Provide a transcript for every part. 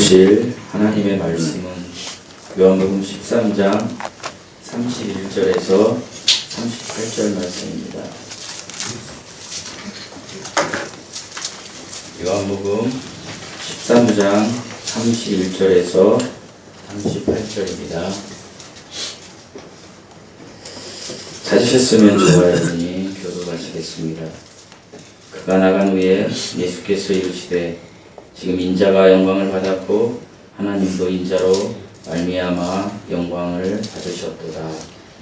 주실 하나님의 말씀은 요한복음 13장 31절에서 38절 말씀입니다. 요한복음 13장 31절에서 38절입니다. 찾으셨으면 좋아하니 교도하시겠습니다. 그가 나간 후에 예수께서 이르시되 지금 인자가 영광을 받았고 하나님도 인자로 말미암아 영광을 받으셨도다.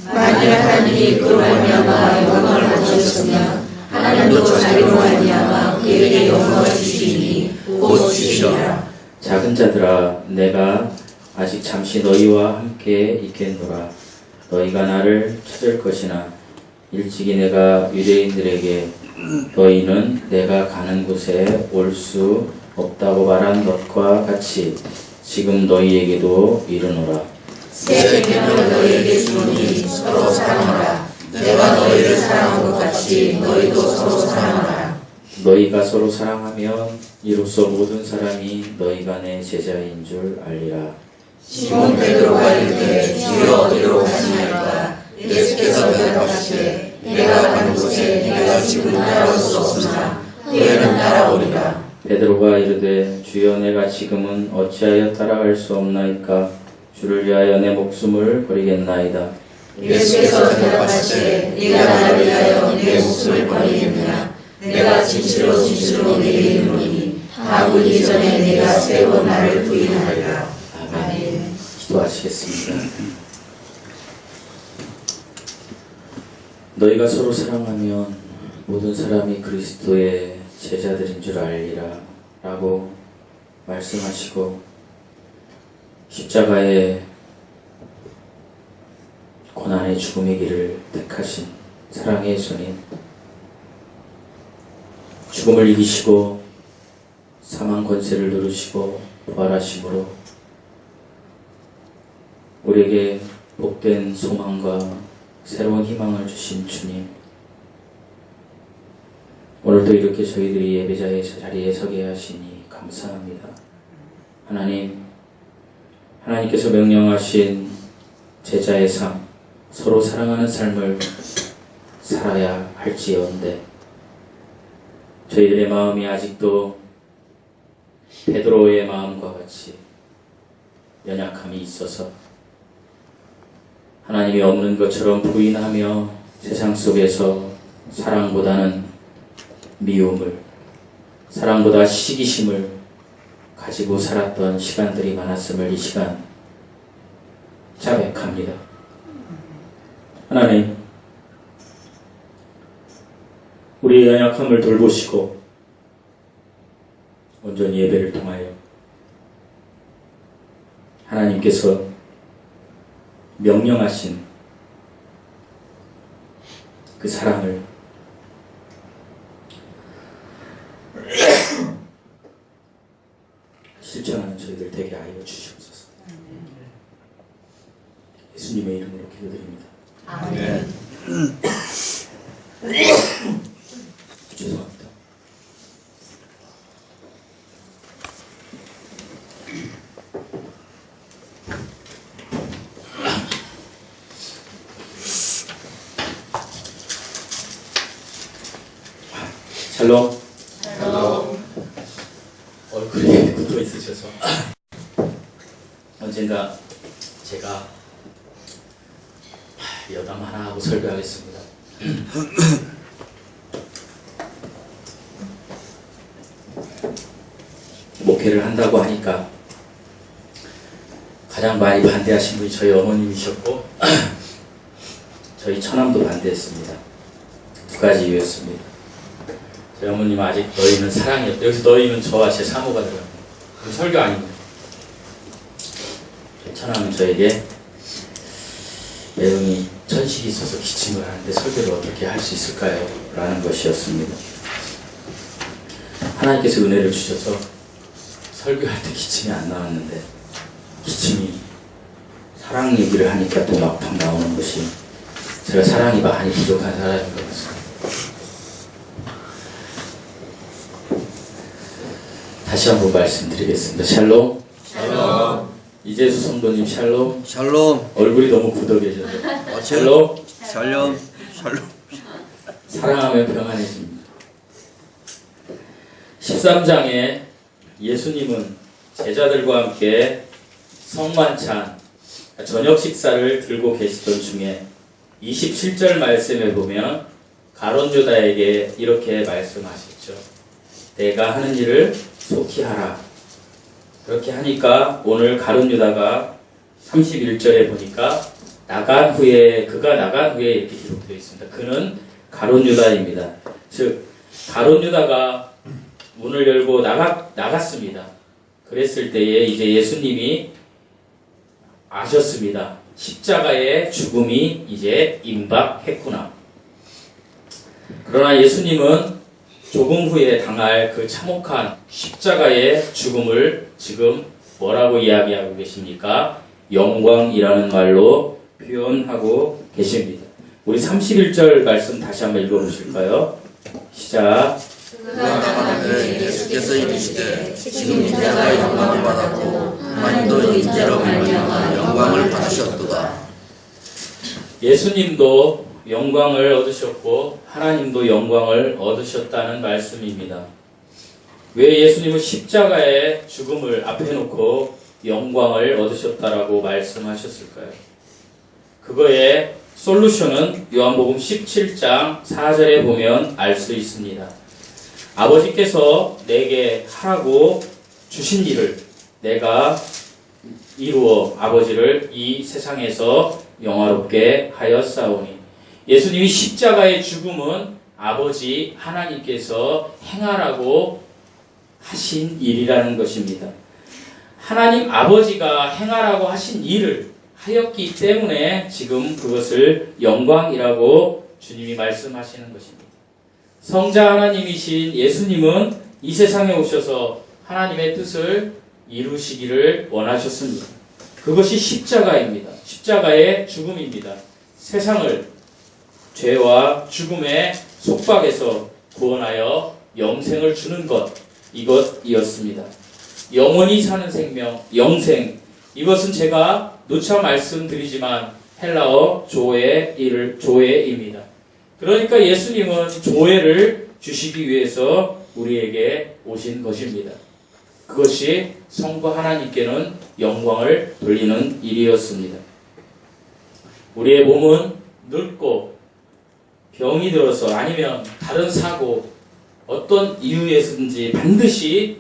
만일 하나님이 그로 말미암아 영광을 받으셨으면 하나님도 자기로 말미암아 그에게 영광을 주시니 곧 주시리라. 작은 자들아, 내가 아직 잠시 너희와 함께 있겠노라. 너희가 나를 찾을 것이나 일찍이 내가 유대인들에게 너희는 내가 가는 곳에 올 수 없다고 말한 것과 같이 지금 너희에게도 이르노라. 새 계명을 너희에게 주노니 서로 사랑하라. 내가 너희를 사랑한 것 같이 너희도 서로 사랑하라. 너희가 서로 사랑하면 이로써 모든 사람이 너희가 내 제자인 줄 알리라. 시몬 베드로가 이르되 주여 어디로 가시나이까. 예수께서 대답하시되 내가 가는 곳에 내가 지금 따라올 수 없으나 후에는 따라오리라. 베드로가 이르되 주여, 내가 지금은 어찌하여 따라갈 수 없나이까. 주를 위하여 내 목숨을 버리겠나이다. 예수께서 대답하시되 네가 나를 위하여 내 목숨을 버리겠느냐. 내가 진실로 진실로 내게 이르노니 다 울기 전에 내가 세 번 나를 부인하리라. 아멘. 기도하시겠습니다. 너희가 서로 사랑하면 모든 사람이 그리스도의 제자들인 줄 알리라 라고 말씀하시고 십자가의 고난의 죽음의 길을 택하신 사랑의 예수님, 죽음을 이기시고 사망 권세를 누르시고 부활하심으로 우리에게 복된 소망과 새로운 희망을 주신 주님, 오늘도 이렇게 저희들이 예배자의 자리에 서게 하시니 감사합니다. 하나님께서 명령하신 제자의 삶, 서로 사랑하는 삶을 살아야 할지언데 저희들의 마음이 아직도 베드로의 마음과 같이 연약함이 있어서 하나님이 없는 것처럼 부인하며 세상 속에서 사랑보다는 미움을, 사랑보다 시기심을 가지고 살았던 시간들이 많았음을 이 시간 자백합니다. 하나님, 우리의 연약함을 돌보시고 온전히 예배를 통하여 하나님께서 명령하신 그 사랑을 실천하는 저희들 되게 하여 주시옵소서. 예수님의 이름으로 기도드립니다. 아멘. 죄송합니다. 샬롬. 얼굴이 굳어 있으셔서 언젠가 제가 여담 하나 하고 설교하겠습니다. 목회를 한다고 하니까 가장 많이 반대하신 분이 저희 어머님이셨고 저희 처남도 반대했습니다. 두 가지 이유였습니다. 저희 어머님은 아직 너희는 사랑이었다. 여기서 너희는 저와 제 사모가 들어갑니다. 설교 아닙니다. 처남은 저에게 매형이 천식이 있어서 기침을 하는데 설교를 어떻게 할 수 있을까요? 라는 것이었습니다. 하나님께서 은혜를 주셔서 설교할 때 기침이 안 나왔는데 기침이 사랑 얘기를 하니까 또 막팍 나오는 것이 제가 사랑이 많이 부족한 사람인 것 같습니다. 다시 한번 말씀드리겠습니다. 샬롬. 이재수 성도님 샬롬. 샬롬. 얼굴이 너무 굳어 계셔서 샬롬. 샬롬. 샬롬. 사랑하며 평안해집니다. 13장에 예수님은 제자들과 함께 성만찬 저녁 식사를 들고 계시던 중에 27절 말씀에 보면 가룟 유다에게 이렇게 말씀하셨죠. 내가 하는 일을 속히 하라. 그렇게 하니까 오늘 가룟 유다가 31절에 보니까 그가 나간 후에 이렇게 기록되어 있습니다. 그는 가룟 유다입니다. 즉 가룟 유다가 문을 열고 나갔습니다. 그랬을 때에 이제 예수님이 아셨습니다. 십자가의 죽음이 이제 임박했구나. 그러나 예수님은 조금 후에 당할 그 참혹한 십자가의 죽음을 지금 뭐라고 이야기하고 계십니까? 영광이라는 말로 표현하고 계십니다. 우리 31절 말씀 다시 한번 읽어보실까요? 시작. 그가 나가는데 예수께서 이르시되 지금 인자가 영광을 받았고 하나님도 인자로 말미암아 영광을 받으셨도다. 예수님도 영광을 얻으셨고 하나님도 영광을 얻으셨다는 말씀입니다. 왜 예수님은 십자가의 죽음을 앞에 놓고 영광을 얻으셨다라고 말씀하셨을까요? 그거의 솔루션은 요한복음 17장 4절에 보면 알 수 있습니다. 아버지께서 내게 하라고 주신 일을 내가 이루어 아버지를 이 세상에서 영화롭게 하였사오니. 예수님이 십자가의 죽음은 아버지 하나님께서 행하라고 하신 일이라는 것입니다. 하나님 아버지가 행하라고 하신 일을 하였기 때문에 지금 그것을 영광이라고 주님이 말씀하시는 것입니다. 성자 하나님이신 예수님은 이 세상에 오셔서 하나님의 뜻을 이루시기를 원하셨습니다. 그것이 십자가입니다. 십자가의 죽음입니다. 세상을 죄와 죽음의 속박에서 구원하여 영생을 주는 것, 이것이었습니다. 영원히 사는 생명, 영생, 이것은 제가 누차 말씀드리지만 헬라어 조회입니다. 그러니까 예수님은 조회를 주시기 위해서 우리에게 오신 것입니다. 그것이 성부 하나님께는 영광을 돌리는 일이었습니다. 우리의 몸은 늙고 병이 들어서 아니면 다른 사고 어떤 이유에서든지 반드시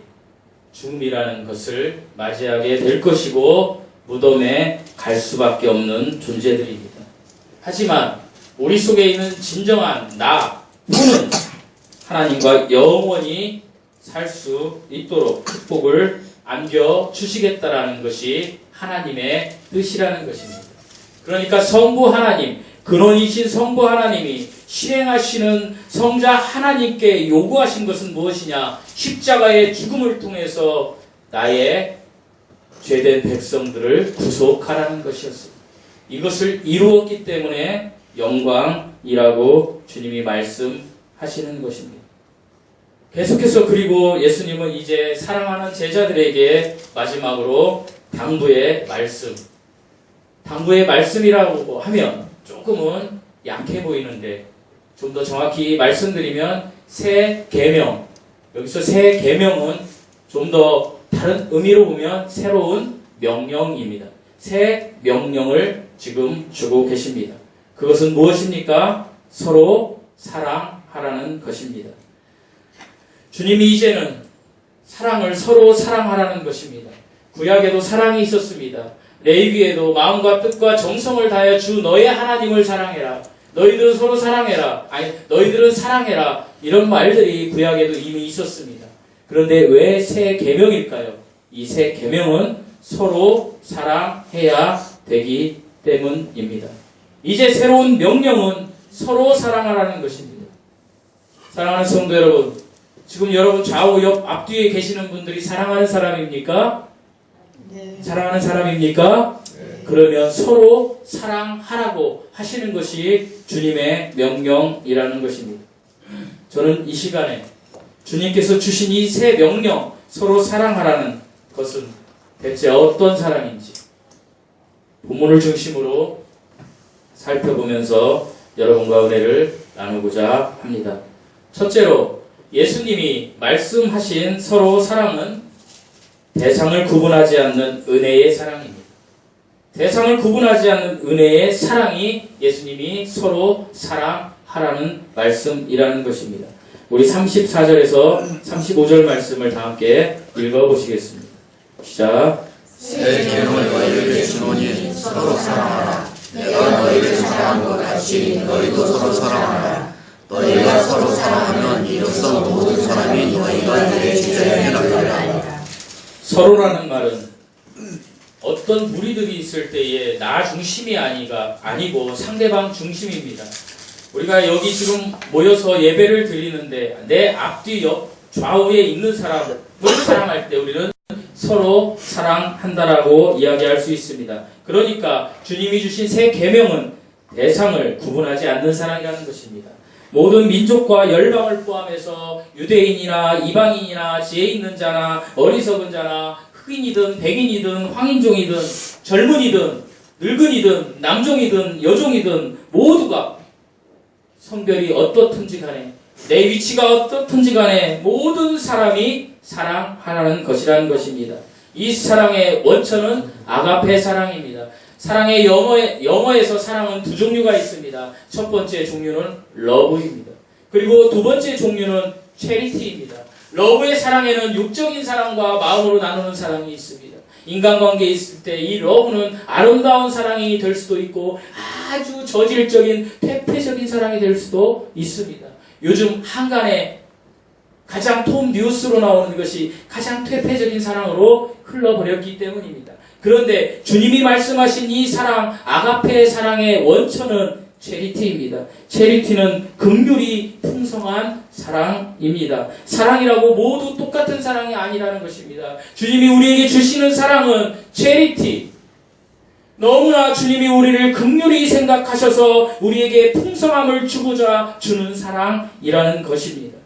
죽음이라는 것을 맞이하게 될 것이고 무덤에 갈 수밖에 없는 존재들입니다. 하지만 우리 속에 있는 진정한 나는 하나님과 영원히 살 수 있도록 축복을 안겨주시겠다라는 것이 하나님의 뜻이라는 것입니다. 그러니까 성부 하나님, 근원이신 성부 하나님이 실행하시는 성자 하나님께 요구하신 것은 무엇이냐? 십자가의 죽음을 통해서 나의 죄된 백성들을 구속하라는 것이었습니다. 이것을 이루었기 때문에 영광이라고 주님이 말씀하시는 것입니다. 계속해서 그리고 예수님은 이제 사랑하는 제자들에게 마지막으로 당부의 말씀이라고 하면 조금은 약해 보이는데 좀 더 정확히 말씀드리면 새 계명, 여기서 새 계명은 좀 더 다른 의미로 보면 새로운 명령입니다. 새 명령을 지금 주고 계십니다. 그것은 무엇입니까? 서로 사랑하라는 것입니다. 주님이 이제는 사랑을 서로 사랑하라는 것입니다. 구약에도 사랑이 있었습니다. 레위기에도 마음과 뜻과 정성을 다하여 주 너의 하나님을 사랑해라. 너희들은 서로 사랑해라. 너희들은 사랑해라. 이런 말들이 구약에도 이미 있었습니다. 그런데 왜 새 계명일까요? 이 새 계명은 서로 사랑해야 되기 때문입니다. 이제 새로운 명령은 서로 사랑하라는 것입니다. 사랑하는 성도 여러분, 지금 여러분 좌우 옆 앞뒤에 계시는 분들이 사랑하는 사람입니까? 네. 사랑하는 사람입니까? 네. 그러면 서로 사랑하라고 하시는 것이 주님의 명령이라는 것입니다. 저는 이 시간에 주님께서 주신 이 새 명령, 서로 사랑하라는 것은 대체 어떤 사랑인지, 본문을 중심으로 살펴보면서 여러분과 은혜를 나누고자 합니다. 첫째로 예수님이 말씀하신 서로 사랑은 대상을 구분하지 않는 은혜의 사랑입니다. 대상을 구분하지 않는 은혜의 사랑이 예수님이 서로 사랑하라는 말씀이라는 것입니다. 우리 34절에서 35절 말씀을 다 함께 읽어보시겠습니다. 시작. 새 계명을 너희에게 주노니 서로 사랑하라. 내가 너희를 사랑한 것 같이 너희도 서로 사랑하라. 너희가 서로 사랑하면 이로써 모든 사람이 너희가 내 제자이라 하리라. 서로라는 말은 어떤 무리들이 있을 때에 나 중심이 아니고 상대방 중심입니다. 우리가 여기 지금 모여서 예배를 드리는데 내 앞뒤 옆 좌우에 있는 사람을 사랑할 때 우리는 서로 사랑한다라고 이야기할 수 있습니다. 그러니까 주님이 주신 새 계명은 대상을 구분하지 않는 사랑이라는 것입니다. 모든 민족과 열방을 포함해서 유대인이나 이방인이나 지혜 있는 자나 어리석은 자나 흑인이든 백인이든 황인종이든 젊은이든 늙은이든 남종이든 여종이든 모두가 성별이 어떻든지 간에 내 위치가 어떻든지 간에 모든 사람이 사랑하라는 것이라는 것입니다. 이 사랑의 원천은 아가페 사랑입니다. 사랑의 영어에서 사랑은 두 종류가 있습니다. 첫 번째 종류는 러브입니다. 그리고 두 번째 종류는 체리티입니다. 러브의 사랑에는 육적인 사랑과 마음으로 나누는 사랑이 있습니다. 인간관계에 있을 때 이 러브는 아름다운 사랑이 될 수도 있고 아주 저질적인 퇴폐적인 사랑이 될 수도 있습니다. 요즘 한간에 가장 톱 뉴스로 나오는 것이 가장 퇴폐적인 사랑으로 흘러버렸기 때문입니다. 그런데 주님이 말씀하신 이 사랑, 아가페의 사랑의 원천은 체리티입니다. 체리티는 긍휼이 풍성한 사랑입니다. 사랑이라고 모두 똑같은 사랑이 아니라는 것입니다. 주님이 우리에게 주시는 사랑은 체리티. 너무나 주님이 우리를 긍휼히 생각하셔서 우리에게 풍성함을 주고자 주는 사랑이라는 것입니다.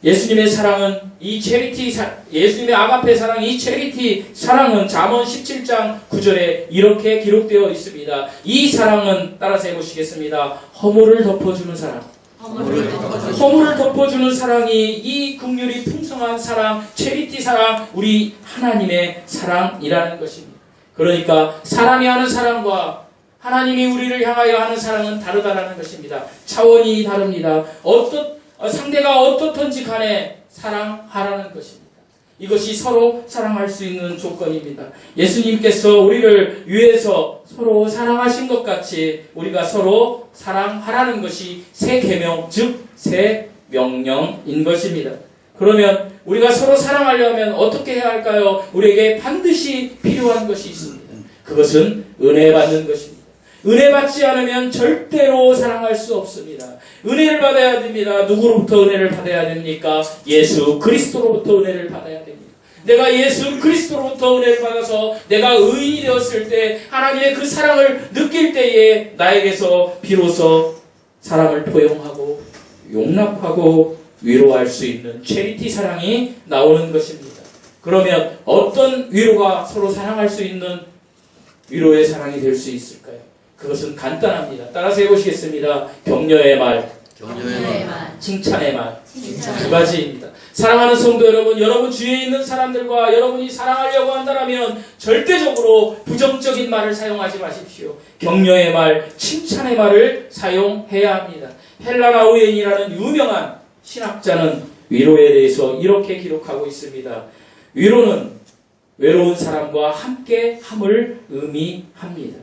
예수님의 사랑은 예수님의 아가페 사랑, 이 체리티 사랑은 잠언 17장 9절에 이렇게 기록되어 있습니다. 이 사랑은 따라서 해보시겠습니다. 허물을 덮어주는 사랑. 허물을 덮어주는 사랑이 이 긍휼이 풍성한 사랑, 체리티 사랑, 우리 하나님의 사랑이라는 것입니다. 그러니까 사람이 하는 사랑과 하나님이 우리를 향하여 하는 사랑은 다르다라는 것입니다. 차원이 다릅니다. 상대가 어떻든지 간에 사랑하라는 것입니다. 이것이 서로 사랑할 수 있는 조건입니다. 예수님께서 우리를 위해서 서로 사랑하신 것 같이 우리가 서로 사랑하라는 것이 새 계명, 즉 새 명령인 것입니다. 그러면 우리가 서로 사랑하려면 어떻게 해야 할까요? 우리에게 반드시 필요한 것이 있습니다. 그것은 은혜 받는 것입니다. 은혜 받지 않으면 절대로 사랑할 수 없습니다. 은혜를 받아야 됩니다. 누구로부터 은혜를 받아야 됩니까? 예수 그리스도로부터 은혜를 받아야 됩니다. 내가 예수 그리스도로부터 은혜를 받아서 내가 의인이 되었을 때 하나님의 그 사랑을 느낄 때에 나에게서 비로소 사랑을 포용하고 용납하고 위로할 수 있는 체리티 사랑이 나오는 것입니다. 그러면 어떤 위로가 서로 사랑할 수 있는 위로의 사랑이 될 수 있을까요? 그것은 간단합니다. 따라서 해보시겠습니다. 격려의 말, 칭찬의 말, 두 가지입니다. 사랑하는 성도 여러분, 여러분 주위에 있는 사람들과 여러분이 사랑하려고 한다면 절대적으로 부정적인 말을 사용하지 마십시오. 격려의 말, 칭찬의 말을 사용해야 합니다. 헬라나 우엔이라는 유명한 신학자는 위로에 대해서 이렇게 기록하고 있습니다. 위로는 외로운 사람과 함께함을 의미합니다.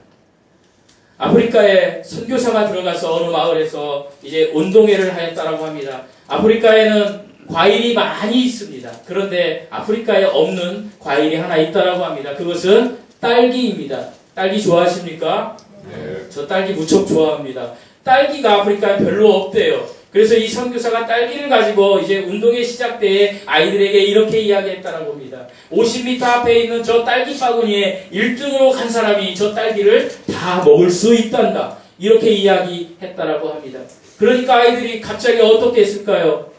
아프리카에 선교사가 들어가서 어느 마을에서 이제 운동회를 하였다라고 합니다. 아프리카에는 과일이 많이 있습니다. 그런데 아프리카에 없는 과일이 하나 있다라고 합니다. 그것은 딸기입니다. 딸기 좋아하십니까? 네. 저 딸기 무척 좋아합니다. 딸기가 아프리카에 별로 없대요. 그래서 이 선교사가 딸기를 가지고 이제 운동회 시작 때에 아이들에게 이렇게 이야기했다라고 합니다. 50m 앞에 있는 저 딸기 바구니에 1등으로 간 사람이 저 딸기를 다 먹을 수 있단다. 이렇게 이야기했다라고 합니다. 그러니까 아이들이 갑자기 어떻게 했을까요?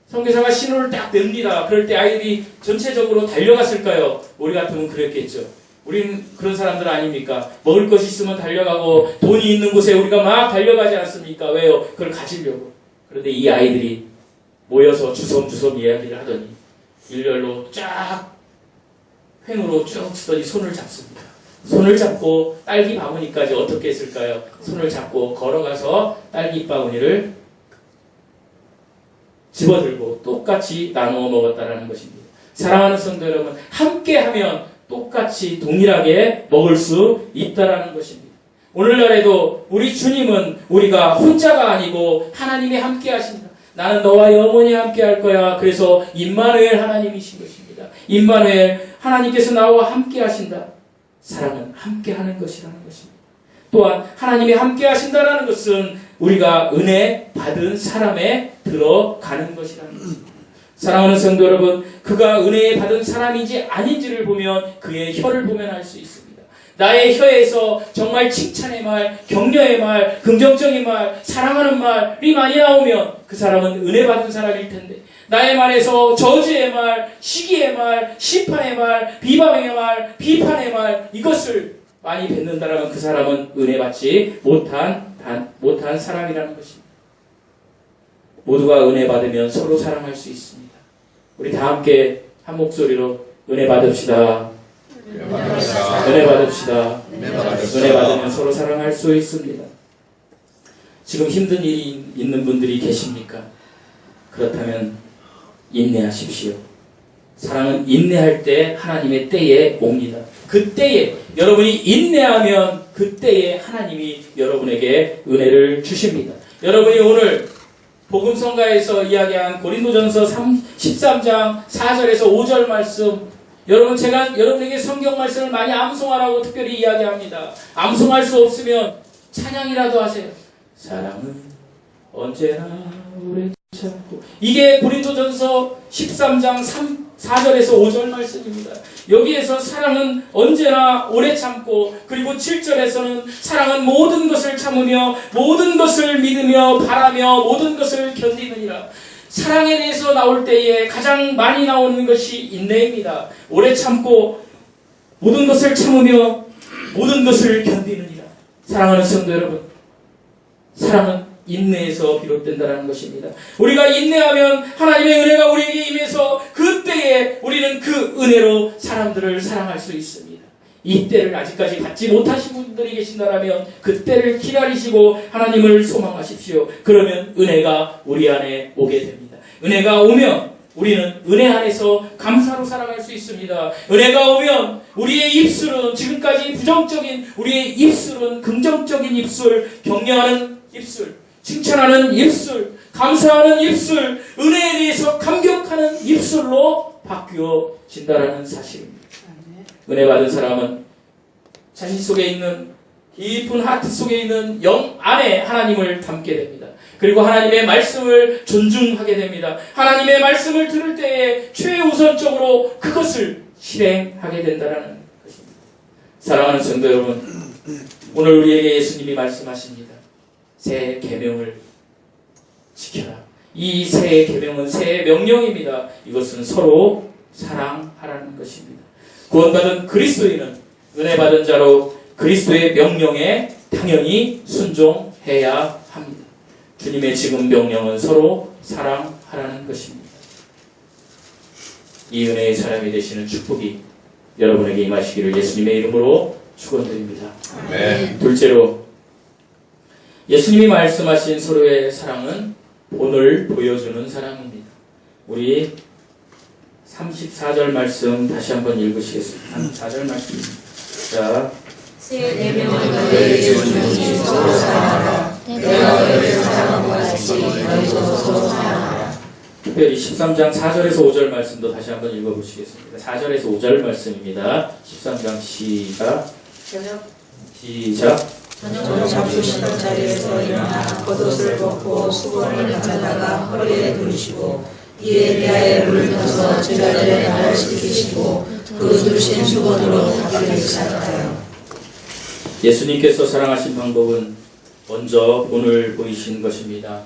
선교사가 신호를 딱 냅니다. 그럴 때 아이들이 전체적으로 달려갔을까요? 우리 같으면 그랬겠죠. 우리는 그런 사람들 아닙니까? 먹을 것이 있으면 달려가고 돈이 있는 곳에 우리가 막 달려가지 않습니까? 왜요? 그걸 가지려고. 그런데 이 아이들이 모여서 주섬주섬 이야기를 하더니 일렬로 쫙 횡으로 쭉 쓰더니 손을 잡습니다. 손을 잡고 딸기 바구니까지 어떻게 했을까요? 손을 잡고 걸어가서 딸기 바구니를 집어들고 똑같이 나누어 먹었다라는 것입니다. 사랑하는 성도 여러분, 함께하면 똑같이 동일하게 먹을 수 있다라는 것입니다. 오늘날에도 우리 주님은 우리가 혼자가 아니고 하나님이 함께 하십니다. 나는 너와 영원히 함께 할 거야. 그래서 임마누엘 하나님이신 것입니다. 임마누엘 하나님께서 나와 함께 하신다. 사랑은 함께 하는 것이라는 것입니다. 또한 하나님이 함께 하신다라는 것은 우리가 은혜 받은 사람에 들어가는 것이라는 것입니다. 사랑하는 성도 여러분, 그가 은혜 받은 사람인지 아닌지를 보면 그의 혀를 보면 알 수 있습니다. 나의 혀에서 정말 칭찬의 말, 격려의 말, 긍정적인 말, 사랑하는 말이 많이 나오면 그 사람은 은혜 받은 사람일 텐데, 나의 말에서 저주의 말, 시기의 말, 심판의 말, 비방의 말, 비판의 말, 이것을 많이 뱉는다라면 그 사람은 은혜 받지 못한 사람이라는 것입니다. 모두가 은혜 받으면 서로 사랑할 수 있습니다. 우리 다 함께 한 목소리로 은혜 받읍시다. 은혜 받읍시다. 은혜 받으면 서로 사랑할 수 있습니다. 지금 힘든 일이 있는 분들이 계십니까? 그렇다면 인내하십시오. 사랑은 인내할 때 하나님의 때에 옵니다. 그때에 여러분이 인내하면 그때에 하나님이 여러분에게 은혜를 주십니다. 여러분이 오늘 복음성가에서 이야기한 고린도전서 13장 4절에서 5절 말씀, 여러분 제가 여러분에게 성경 말씀을 많이 암송하라고 특별히 이야기합니다. 암송할 수 없으면 찬양이라도 하세요. 사랑은 언제나 오래 참고. 이게 고린도전서 13장 4절에서 5절 말씀입니다. 여기에서 사랑은 언제나 오래 참고, 그리고 7절에서는 사랑은 모든 것을 참으며 모든 것을 믿으며 바라며 모든 것을 견디느니라. 사랑에 대해서 나올 때에 가장 많이 나오는 것이 인내입니다. 오래 참고 모든 것을 참으며 모든 것을 견디느니라. 사랑하는 성도 여러분, 사랑은 인내에서 비롯된다는 것입니다. 우리가 인내하면 하나님의 은혜가 우리에게 임해서 그때에 우리는 그 은혜로 사람들을 사랑할 수 있습니다. 이 때를 아직까지 갖지 못하신 분들이 계신다면 그 때를 기다리시고 하나님을 소망하십시오. 그러면 은혜가 우리 안에 오게 됩니다. 은혜가 오면 우리는 은혜 안에서 감사로 살아갈 수 있습니다. 은혜가 오면 우리의 입술은 지금까지 부정적인 우리의 입술은 긍정적인 입술, 격려하는 입술, 칭찬하는 입술, 감사하는 입술, 은혜에 대해서 감격하는 입술로 바뀌어진다는 사실입니다. 은혜 받은 사람은 자신 속에 있는 깊은 하트 속에 있는 영 안에 하나님을 담게 됩니다. 그리고 하나님의 말씀을 존중하게 됩니다. 하나님의 말씀을 들을 때에 최우선적으로 그것을 실행하게 된다는 것입니다. 사랑하는 성도 여러분, 오늘 우리에게 예수님이 말씀하십니다. 새 계명을 지켜라. 이 새 계명은 새 명령입니다. 이것은 서로 사랑하라는 것입니다. 구원받은 그리스도인은 은혜 받은 자로 그리스도의 명령에 당연히 순종해야 합니다. 주님의 지금 명령은 서로 사랑하라는 것입니다. 이 은혜의 사람이 되시는 축복이 여러분에게 임하시기를 예수님의 이름으로 축원드립니다. 둘째로, 예수님이 말씀하신 서로의 사랑은 본을 보여주는 사랑입니다. 우리 34절 말씀 다시 한번 읽으시겠습니다. 34절 말씀. 자, 새 계명을 너희에게 주노니 서로 사랑하라. 내가 너희를 사랑한 것 같이 너희도 서로 사랑하라. 특별히 13장 4절에서 5절 말씀도 다시 한번 읽어보시겠습니다. 4절에서 5절 말씀입니다. 13장 시작. 저녁 잡수시는 자리에서 일어나 겉옷을 벗고 수건을 가져다가 허리에 두르시고 이에 대하여 물을 떠서 제자들의 발을 씻기시고 그 두르신 수건으로 닦기를 시작하여. 예수님께서 사랑하신 방법은 먼저 본을 보이신 것입니다.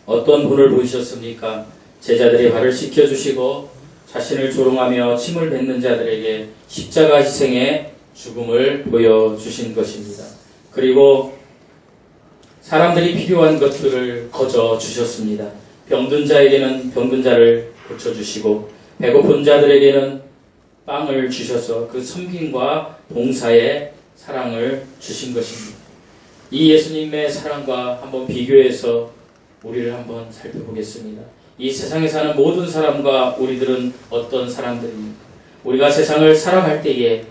어떤 본을 보이셨습니까? 제자들의 발을 씻겨주시고 자신을 조롱하며 침을 뱉는 자들에게 십자가 희생의 죽음을 보여주신 것입니다. 그리고 사람들이 필요한 것들을 거저 주셨습니다. 병든 자에게는 병든 자를 고쳐주시고 배고픈 자들에게는 빵을 주셔서 그 섬김과 봉사의 사랑을 주신 것입니다. 이 예수님의 사랑과 한번 비교해서 우리를 한번 살펴보겠습니다. 이 세상에 사는 모든 사람과 우리들은 어떤 사람들입니까? 우리가 세상을 살아갈 때에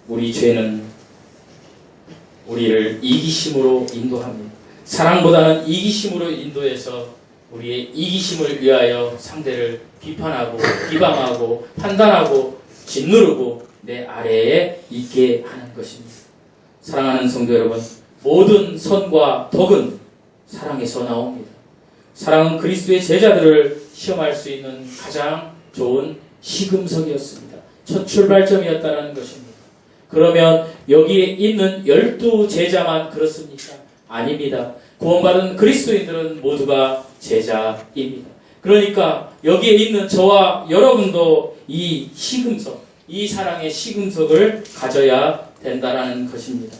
우리 죄는 우리를 이기심으로 인도합니다. 사랑보다는 이기심으로 인도해서 우리의 이기심을 위하여 상대를 비판하고 비방하고 판단하고 짓누르고 내 아래에 있게 하는 것입니다. 사랑하는 성도 여러분, 모든 선과 덕은 사랑에서 나옵니다. 사랑은 그리스도의 제자들을 시험할 수 있는 가장 좋은 시금석이었습니다. 첫 출발점이었다는 것입니다. 그러면 여기에 있는 12제자만 그렇습니까? 아닙니다. 구원받은 그리스도인들은 모두가 제자입니다. 그러니까 여기에 있는 저와 여러분도 이 시금석, 이 사랑의 시금석을 가져야 된다는 것입니다.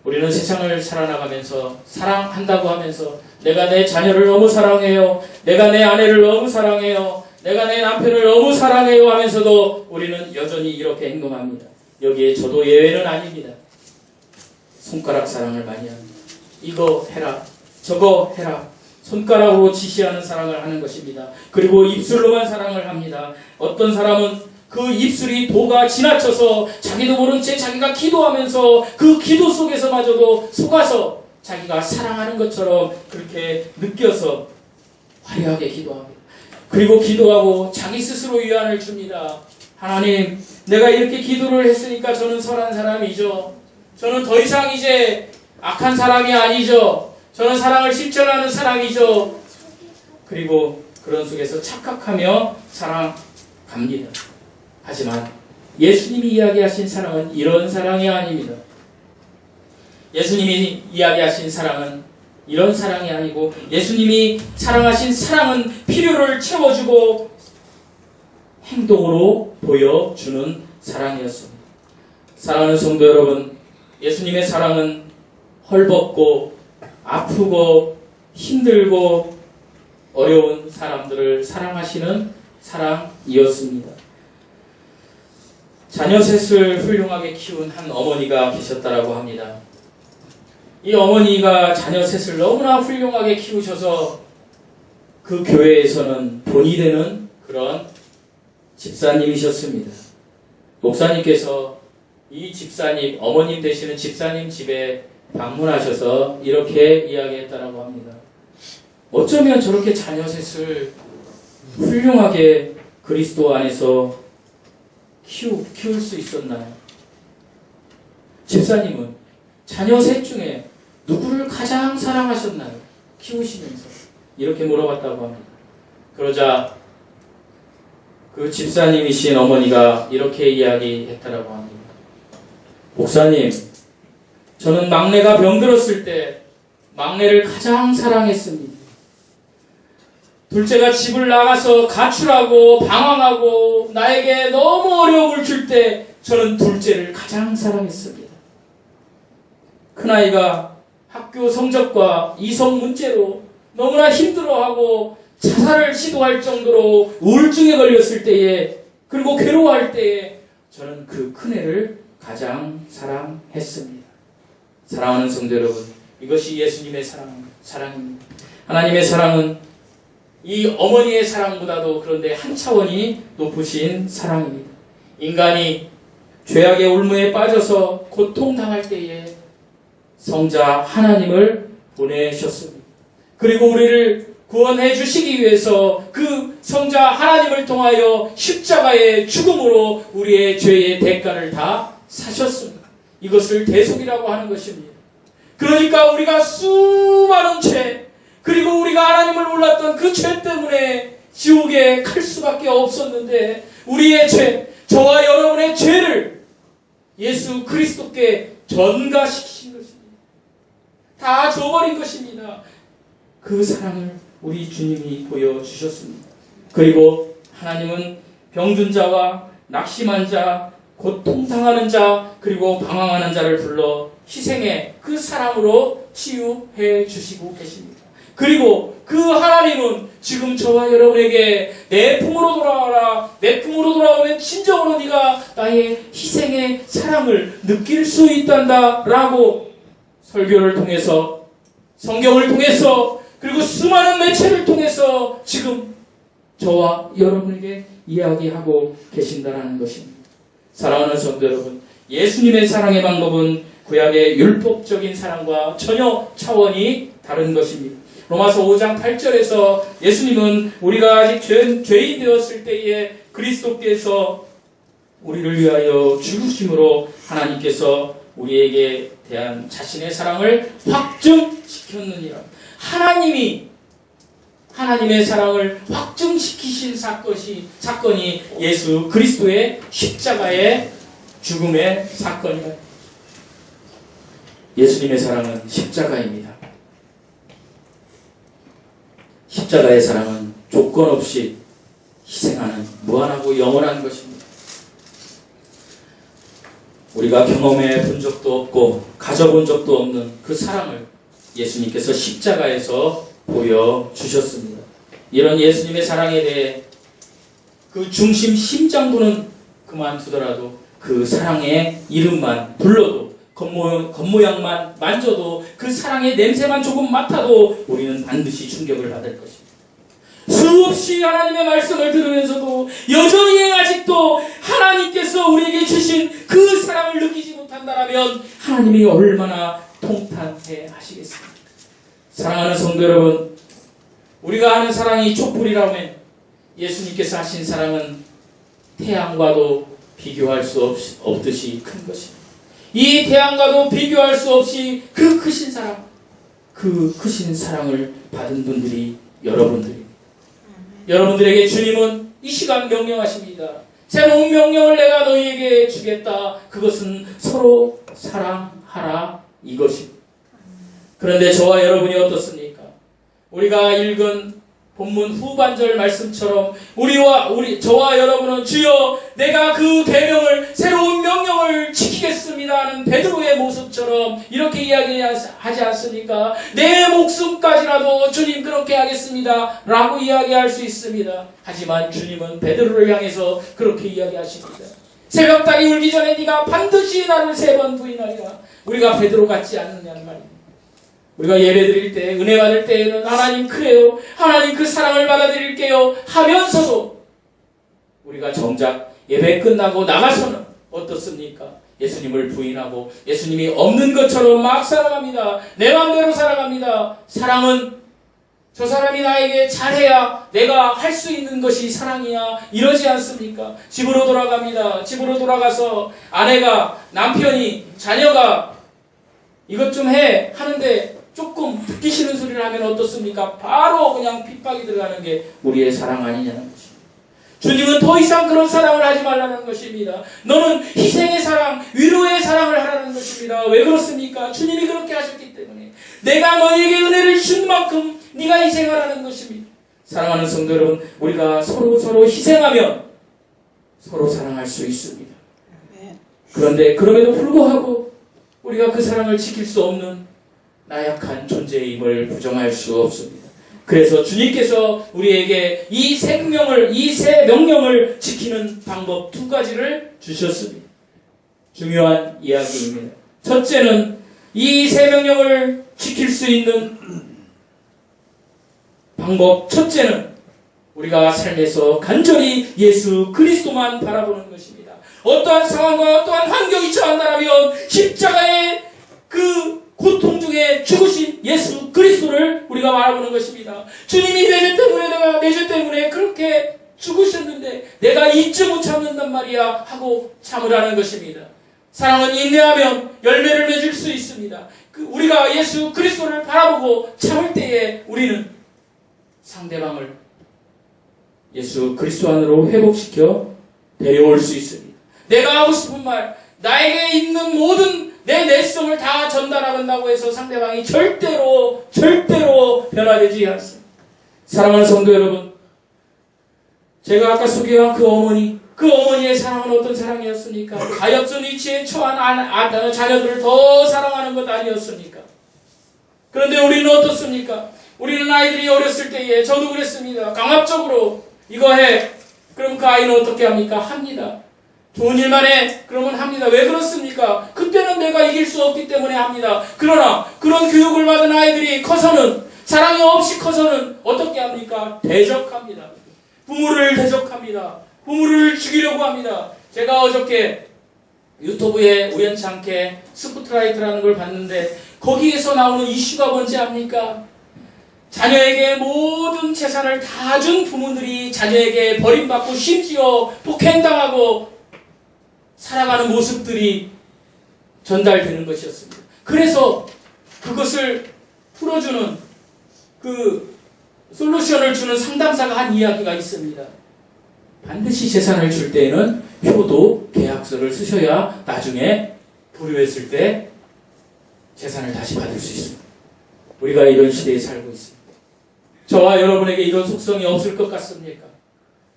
우리는 세상을 살아나가면서 사랑한다고 하면서 내가 내 자녀를 너무 사랑해요. 내가 내 아내를 너무 사랑해요. 내가 내 남편을 너무 사랑해요 하면서도 우리는 여전히 이렇게 행동합니다. 여기에 저도 예외는 아닙니다. 손가락 사랑을 많이 합니다. 이거 해라, 저거 해라. 손가락으로 지시하는 사랑을 하는 것입니다. 그리고 입술로만 사랑을 합니다. 어떤 사람은 그 입술이 도가 지나쳐서 자기도 모른 채 자기가 기도하면서 그 기도 속에서마저도 속아서 자기가 사랑하는 것처럼 그렇게 느껴서 화려하게 기도합니다. 그리고 기도하고 자기 스스로 위안을 줍니다. 하나님, 내가 이렇게 기도를 했으니까 저는 선한 사람이죠. 저는 더 이상 이제 악한 사람이 아니죠. 저는 사랑을 실천하는 사람이죠. 그리고 그런 속에서 착각하며 사랑합니다. 하지만 예수님이 이야기하신 사랑은 이런 사랑이 아닙니다. 예수님이 이야기하신 사랑은 이런 사랑이 아니고 예수님이 사랑하신 사랑은 필요를 채워주고 행동으로 보여주는 사랑이었습니다. 사랑하는 성도 여러분, 예수님의 사랑은 헐벗고 아프고 힘들고 어려운 사람들을 사랑하시는 사랑이었습니다. 자녀 셋을 훌륭하게 키운 한 어머니가 계셨다라고 합니다. 이 어머니가 자녀 셋을 너무나 훌륭하게 키우셔서 그 교회에서는 본이 되는 그런 집사님이셨습니다. 목사님께서 이 집사님, 어머님 되시는 집사님 집에 방문하셔서 이렇게 이야기했다라고 합니다. 어쩌면 저렇게 자녀 셋을 훌륭하게 그리스도 안에서 키울 수 있었나요? 집사님은 자녀 셋 중에 누구를 가장 사랑하셨나요? 키우시면서 이렇게 물어봤다고 합니다. 그러자 그 집사님이신 어머니가 이렇게 이야기했다라고 합니다. 목사님, 저는 막내가 병들었을 때 막내를 가장 사랑했습니다. 둘째가 집을 나가서 가출하고 방황하고 나에게 너무 어려움을 줄 때 저는 둘째를 가장 사랑했습니다. 큰아이가 학교 성적과 이성 문제로 너무나 힘들어하고 자살을 시도할 정도로 우울증에 걸렸을 때에 그리고 괴로워할 때에 저는 그 큰애를 가장 사랑했습니다. 사랑하는 성도 여러분, 이것이 예수님의 사랑입니다. 하나님의 사랑은 이 어머니의 사랑보다도 그런데 한 차원이 높으신 사랑입니다. 인간이 죄악의 올무에 빠져서 고통당할 때에 성자 하나님을 보내셨습니다. 그리고 우리를 구원해 주시기 위해서 그 성자 하나님을 통하여 십자가의 죽음으로 우리의 죄의 대가를 다 사셨습니다. 이것을 대속이라고 하는 것입니다. 그러니까 우리가 수많은 죄, 그리고 우리가 하나님을 몰랐던 그 죄 때문에 지옥에 갈 수밖에 없었는데 우리의 죄, 저와 여러분의 죄를 예수 그리스도께 전가시키신 것입니다. 다 줘버린 것입니다. 그 사랑을 우리 주님이 보여주셨습니다. 그리고 하나님은 병든 자와 낙심한 자, 고통당하는 자 그리고 방황하는 자를 불러 희생의 그 사랑으로 치유해 주시고 계십니다. 그리고 그 하나님은 지금 저와 여러분에게 내 품으로 돌아와라. 내 품으로 돌아오면 진정으로 네가 나의 희생의 사랑을 느낄 수 있단다 라고 설교를 통해서 성경을 통해서 그리고 수많은 매체를 통해서 지금 저와 여러분에게 이야기하고 계신다는 것입니다. 사랑하는 성도 여러분, 예수님의 사랑의 방법은 구약의 율법적인 사랑과 전혀 차원이 다른 것입니다. 로마서 5장 8절에서 예수님은 우리가 아직 죄인 되었을 때에 그리스도께서 우리를 위하여 죽으심으로 하나님께서 우리에게 대한 자신의 사랑을 확증시켰느니라. 하나님의 사랑을 확증시키신 사건이 예수 그리스도의 십자가의 죽음의 사건이다. 예수님의 사랑은 십자가입니다. 십자가의 사랑은 조건 없이 희생하는 무한하고 영원한 것입니다. 우리가 경험해 본 적도 없고 가져본 적도 없는 그 사랑을 예수님께서 십자가에서 보여주셨습니다. 이런 예수님의 사랑에 대해 그 중심 심장부는 그만두더라도 그 사랑의 이름만 불러도 겉모양만 만져도 그 사랑의 냄새만 조금 맡아도 우리는 반드시 충격을 받을 것입니다. 수없이 하나님의 말씀을 들으면서도 여전히 아직도 하나님께서 우리에게 주신 그 사랑을 느끼지 못한다면 하나님이 얼마나 통탄해 하시겠습니까? 사랑하는 성도 여러분, 우리가 아는 사랑이 촛불이라면 예수님께서 하신 사랑은 태양과도 비교할 수 없듯이 큰 것입니다. 이 태양과도 비교할 수 없이 그 크신 사랑을 받은 분들이 여러분들입니다. 여러분들에게 주님은 이 시간 명령하십니다. 새로운 명령을 내가 너희에게 주겠다. 그것은 서로 사랑하라 이것입니다. 그런데 저와 여러분이 어떻습니까? 우리가 읽은 본문 후반절 말씀처럼 저와 여러분은 주여 내가 그 계명을 새로운 명령을 지키겠습니다 하는 베드로의 모습처럼 이렇게 이야기하지 않습니까? 내 목숨까지라도 주님 그렇게 하겠습니다 라고 이야기할 수 있습니다. 하지만 주님은 베드로를 향해서 그렇게 이야기하십니다. 새벽닭이 울기 전에 네가 반드시 나를 3번 부인하리라. 우리가 베드로 같지 않느냐는 말입니다. 우리가 예배 드릴 때, 은혜 받을 때에는 하나님 그래요. 하나님 그 사랑을 받아들일게요. 하면서도 우리가 정작 예배 끝나고 나가서는 어떻습니까? 예수님을 부인하고 예수님이 없는 것처럼 막 살아갑니다. 내 맘대로 살아갑니다. 사랑은 저 사람이 나에게 잘해야 내가 할 수 있는 것이 사랑이야. 이러지 않습니까? 집으로 돌아갑니다. 집으로 돌아가서 아내가, 남편이, 자녀가 이것 좀 해 하는데 조금 듣기 싫은 소리를 하면 어떻습니까? 바로 그냥 핍박이 들어가는 게 우리의 사랑 아니냐는 것입니다. 주님은 더 이상 그런 사랑을 하지 말라는 것입니다. 너는 희생의 사랑, 위로의 사랑을 하라는 것입니다. 왜 그렇습니까? 주님이 그렇게 하셨기 때문에 내가 너에게 은혜를 준 만큼 네가 희생하라는 것입니다. 사랑하는 성도 여러분, 우리가 서로 희생하면 서로 사랑할 수 있습니다. 그런데 그럼에도 불구하고 우리가 그 사랑을 지킬 수 없는 나약한 존재임을 부정할 수 없습니다. 그래서 주님께서 우리에게 이 세 명령을 지키는 방법 2가지를 주셨습니다. 중요한 이야기입니다. 첫째는 이 3명령을 지킬 수 있는 방법 첫째는 우리가 삶에서 간절히 예수 그리스도만 바라보는 것입니다. 어떠한 상황과 어떠한 환경이 처한다면 십자가의 그 고통 중에 죽으신 예수 그리스도를 우리가 바라보는 것입니다. 주님이 내 죄 때문에 그렇게 죽으셨는데 내가 잊지 못 참는단 말이야 하고 참으라는 것입니다. 사랑은 인내하면 열매를 맺을 수 있습니다. 우리가 예수 그리스도를 바라보고 참을 때에 우리는 상대방을 예수 그리스도 안으로 회복시켜 데려올 수 있습니다. 내가 하고 싶은 말, 나에게 있는 모든 내 내성을 다 전달한다고 해서 상대방이 절대로 변화되지 않습니다. 사랑하는 성도 여러분, 제가 아까 소개한 그 어머니, 그 어머니의 사랑은 어떤 사랑이었습니까? 가엾은 위치에 처한 자녀들을 더 사랑하는 것 아니었습니까? 그런데 우리는 어떻습니까? 우리는 아이들이 어렸을 때에, 저도 그랬습니다. 강압적으로 이거 해. 그럼 그 아이는 어떻게 합니까? 합니다. 좋은 일만 해. 그러면 합니다. 왜 그렇습니까? 그때는 내가 이길 수 없기 때문에 합니다. 그러나 그런 교육을 받은 아이들이 커서는, 사랑이 없이 커서는 어떻게 합니까? 대적합니다. 부모를 대적합니다. 부모를 죽이려고 합니다. 제가 어저께 유튜브에 우연찮게 스포트라이트라는 걸 봤는데 거기에서 나오는 이슈가 뭔지 압니까? 자녀에게 모든 재산을 다 준 부모들이 자녀에게 버림받고 심지어 폭행당하고 살아가는 모습들이 전달되는 것이었습니다. 그래서 그것을 풀어주는 그 솔루션을 주는 상담사가 한 이야기가 있습니다. 반드시 재산을 줄 때에는 효도 계약서를 쓰셔야 나중에 불효했을 때 재산을 다시 받을 수 있습니다. 우리가 이런 시대에 살고 있습니다. 저와 여러분에게 이런 속성이 없을 것 같습니까?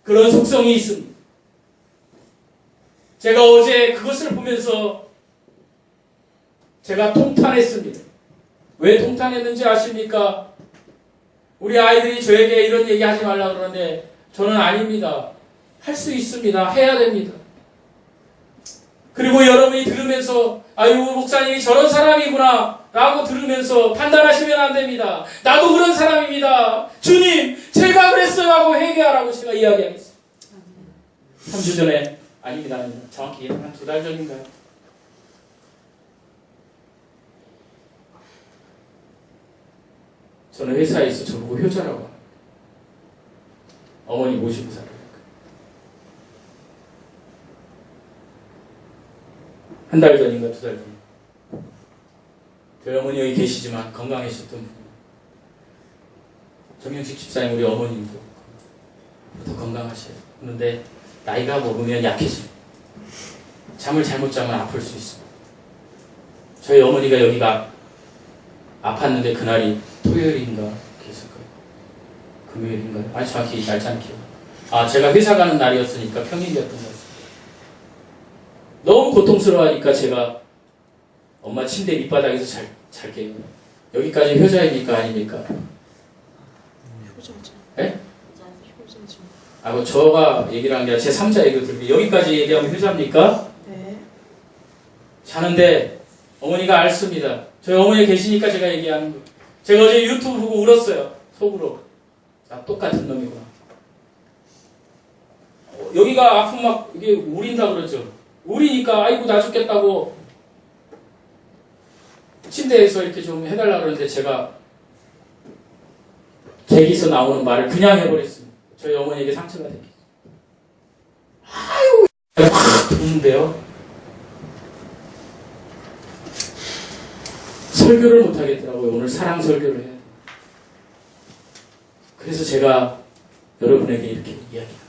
그런 속성이 있습니다. 제가 어제 그것을 보면서 제가 통탄했습니다. 왜 통탄했는지 아십니까? 우리 아이들이 저에게 이런 얘기 하지 말라고 그러는데 저는 아닙니다. 할 수 있습니다. 해야 됩니다. 그리고 여러분이 들으면서 아유 목사님이 저런 사람이구나 라고 들으면서 판단하시면 안 됩니다. 나도 그런 사람입니다. 주님 제가 그랬어요 하고 회개하라고 제가 이야기하겠습니다. 3주 전에 아닙니다. 정확히 한 2달 전인가요? 저는 회사에서 저보고 효자라고 합니다. 어머니 모시고 살아요. 한 달 전인가 2달 전. 저희 어머니 여기 계시지만 건강하셨던 분. 정영식 집사님 우리 어머님도 더 건강하셔요. 그런데 나이가 먹으면 약해져요. 잠을 잘못 자면 아플 수 있어요. 저희 어머니가 여기가 아팠는데 그날이 토요일인가 그랬을 거예요. 금요일인가요? 아니 정확히 날짜는 기억. 제가 회사 가는 날이었으니까 평일이었던 것 같습니다. 너무 고통스러워하니까 제가 엄마 침대 밑바닥에서 잘게요. 여기까지 효자입니까 아닙니까? 효자죠. 네? 효자죠. 저가 얘기를 한 게 아니라 제 3자 얘기를 들고 여기까지 얘기하면 효자입니까? 네. 자는데 어머니가 앓습니다. 저희 어머니 계시니까 제가 얘기하는 거예요. 제가 어제 유튜브 보고 울었어요. 속으로. 똑같은 놈이구나. 여기가 아프면 막 이게 우린다 그러죠. 우리니까 아이고 나 죽겠다고 침대에서 이렇게 좀 해달라 그러는데 제가 제기서 나오는 말을 그냥 해버렸습니다. 저희 어머니에게 상처가 되게. 아이고 확 우는데요. 설교를 못하겠더라고요. 오늘 사랑 설교를 해야 돼요. 그래서 제가 여러분에게 이렇게 이야기합니다.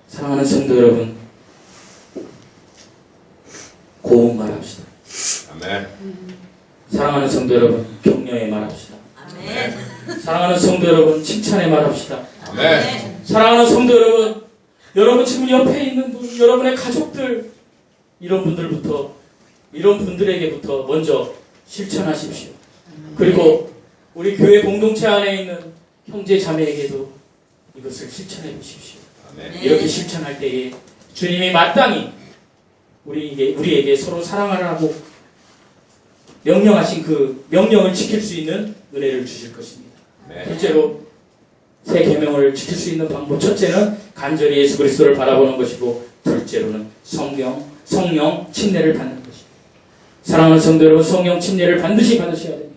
사랑하는 성도 여러분, 고운 말합시다. 아멘. 사랑하는 성도 여러분, 격려의 말합시다. 아멘. 사랑하는 성도 여러분, 칭찬의 말합시다. 아멘. 사랑하는 성도 여러분, 여러분 지금 옆에 있는 분, 여러분의 가족들, 이런 분들에게부터 먼저 실천하십시오. 그리고 우리 교회 공동체 안에 있는 형제 자매에게도 이것을 실천해 보십시오. 아멘. 이렇게 실천할 때에 주님이 마땅히 우리에게 서로 사랑하라고 명령하신 그 명령을 지킬 수 있는 은혜를 주실 것입니다. 네. 둘째로 새 계명을 지킬 수 있는 방법, 첫째는 간절히 예수 그리스도를 바라보는 것이고, 둘째로는 성령 침례를 받는 것입니다. 사랑하는 성도 여러분, 성령 침례를 반드시 받으셔야 됩니다.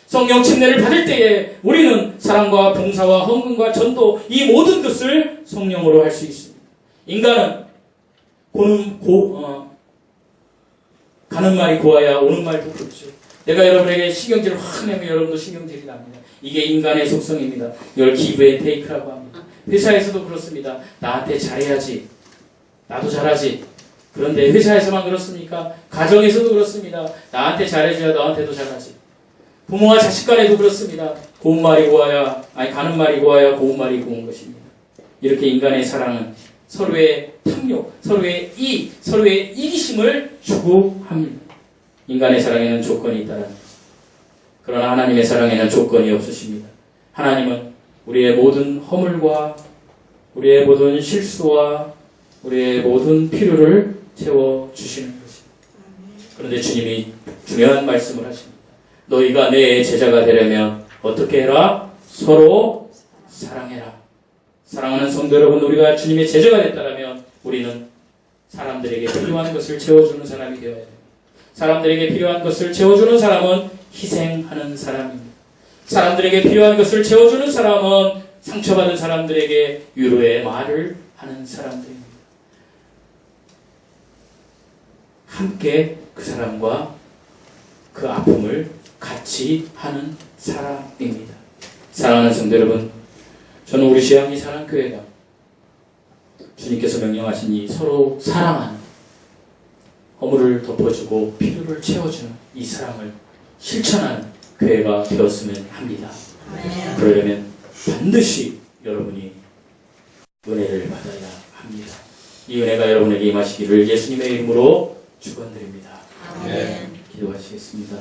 성령 침례를 받을 때에 우리는 사랑과 봉사와 헌금과 전도, 이 모든 것을 성령으로 할 수 있습니다. 인간은 가는 말이 고와야 오는 말도 그렇죠. 내가 여러분에게 신경질을 확 내면 여러분도 신경질이 납니다. 이게 인간의 속성입니다. 이걸 give and take라고 합니다. 회사에서도 그렇습니다. 나한테 잘해야지. 나도 잘하지. 그런데 회사에서만 그렇습니까? 가정에서도 그렇습니다. 나한테 잘해줘야 너한테도 잘하지. 부모와 자식 간에도 그렇습니다. 가는 말이 고와야 고운 말이 고운 것입니다. 이렇게 인간의 사랑은 서로의 탐욕, 서로의 이익, 서로의 이기심을 추구합니다. 인간의 사랑에는 조건이 있다는 것입니다. 그러나 하나님의 사랑에는 조건이 없으십니다. 하나님은 우리의 모든 허물과 우리의 모든 실수와 우리의 모든 필요를 채워주시는 것입니다. 그런데 주님이 중요한 말씀을 하십니다. 너희가 내 제자가 되려면 어떻게 해라? 서로 사랑해라. 사랑하는 성도 여러분, 우리가 주님의 제자가 됐다면 우리는 사람들에게 필요한 것을 채워주는 사람이 되어야 됩니다. 사람들에게 필요한 것을 채워주는 사람은 희생하는 사람입니다. 사람들에게 필요한 것을 채워주는 사람은 상처받은 사람들에게 위로의 말을 하는 사람들입니다. 함께 그 사람과 그 아픔을 같이 하는 사람입니다. 사랑하는 성도 여러분, 저는 우리 시향리 사랑교회가 주님께서 명령하신 이 서로 사랑하는, 허물을 덮어주고 필요를 채워주는 이 사랑을 실천하는 교회가 되었으면 합니다. 그러려면 반드시 여러분이 은혜를 받아야 합니다. 이 은혜가 여러분에게 임하시기를 예수님의 이름으로 축원드립니다. 아멘. 기도하시겠습니다.